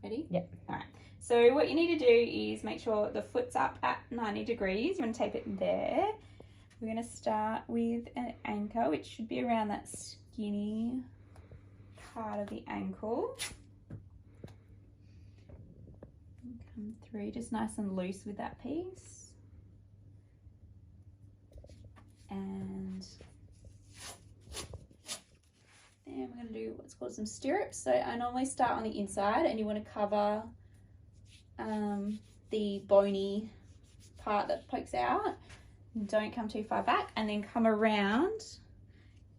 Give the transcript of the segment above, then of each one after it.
Ready? Yep. All right. So what you need to do is make sure the foot's up at 90 degrees. You're going to tape it there. We're going to start with an anchor, which should be around that skinny part of the ankle. Come through just nice and loose with that piece. And then we're going to do what's called some stirrups. So I normally start on the inside, and you want to cover the bony part that pokes out. Don't come too far back, and then come around.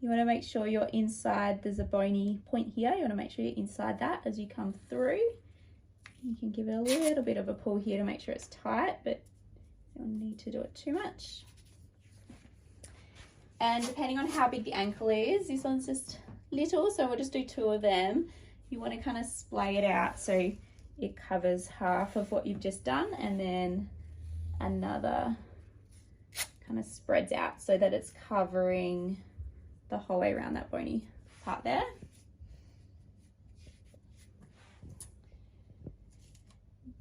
You want to make sure you're inside. There's a bony point here. You want to make sure you're inside that as you come through. You can give it a little bit of a pull here to make sure it's tight, but you don't need to do it too much. And depending on how big the ankle is, this one's just little, so we'll just do 2 of them. You want to kind of splay it out so it covers half of what you've just done, and then another kind of spreads out so that it's covering the whole way around that bony part there.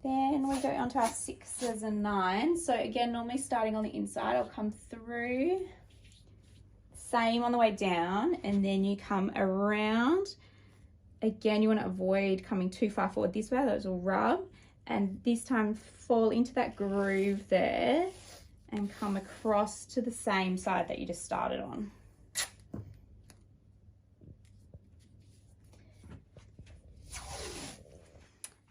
Then we go on to our 6s and 9s. So again, normally starting on the inside, I'll come through, same on the way down, and then you come around. Again, you want to avoid coming too far forward this way, those will rub, and this time fall into that groove there and come across to the same side that you just started on.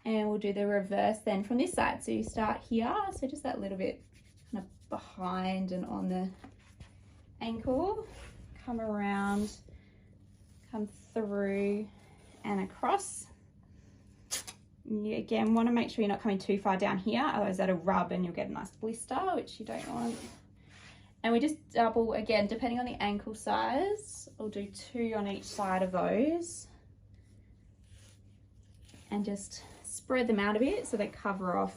And we'll do the reverse then from this side. So you start here, so just that little bit kind of behind and on the ankle, come around, come through and across. You again want to make sure you're not coming too far down here, otherwise that'll rub and you'll get a nice blister, which you don't want. And we just double again, depending on the ankle size. I'll do 2 on each side of those and just spread them out a bit so they cover off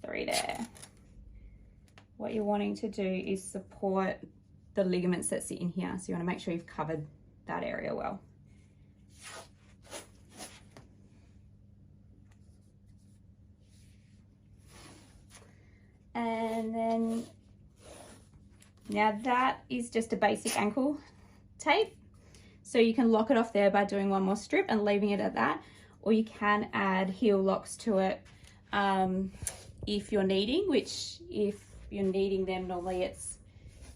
3 there. What you're wanting to do is support the ligaments that sit in here, so you want to make sure you've covered that area well. And then now that is just a basic ankle tape, so you can lock it off there by doing 1 more strip and leaving it at that, or you can add heel locks to it if you're needing, which if you're needing them, normally it's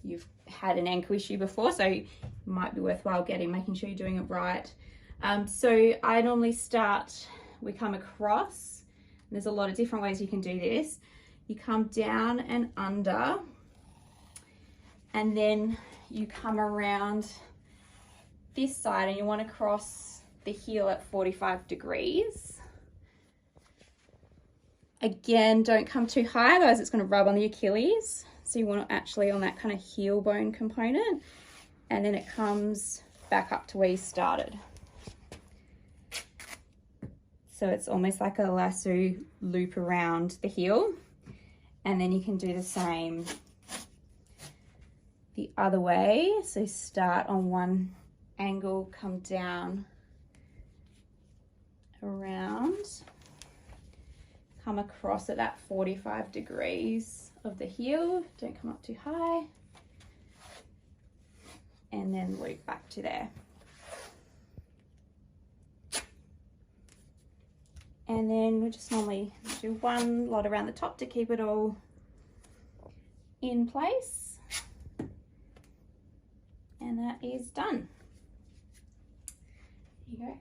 you've had an ankle issue before, so it might be worthwhile making sure you're doing it right. So I normally start, we come across, and there's a lot of different ways you can do this. You come down and under, and then you come around this side, and you want to cross the heel at 45 degrees. Again, don't come too high, otherwise it's going to rub on the Achilles. So you want it actually on that kind of heel bone component, and then it comes back up to where you started. So it's almost like a lasso loop around the heel, and then you can do the same the other way. So start on one angle, come down around, come across at that 45 degrees of the heel, don't come up too high, and then loop back to there. And then we just normally do 1 lot around the top to keep it all in place, and that is done. Here you go.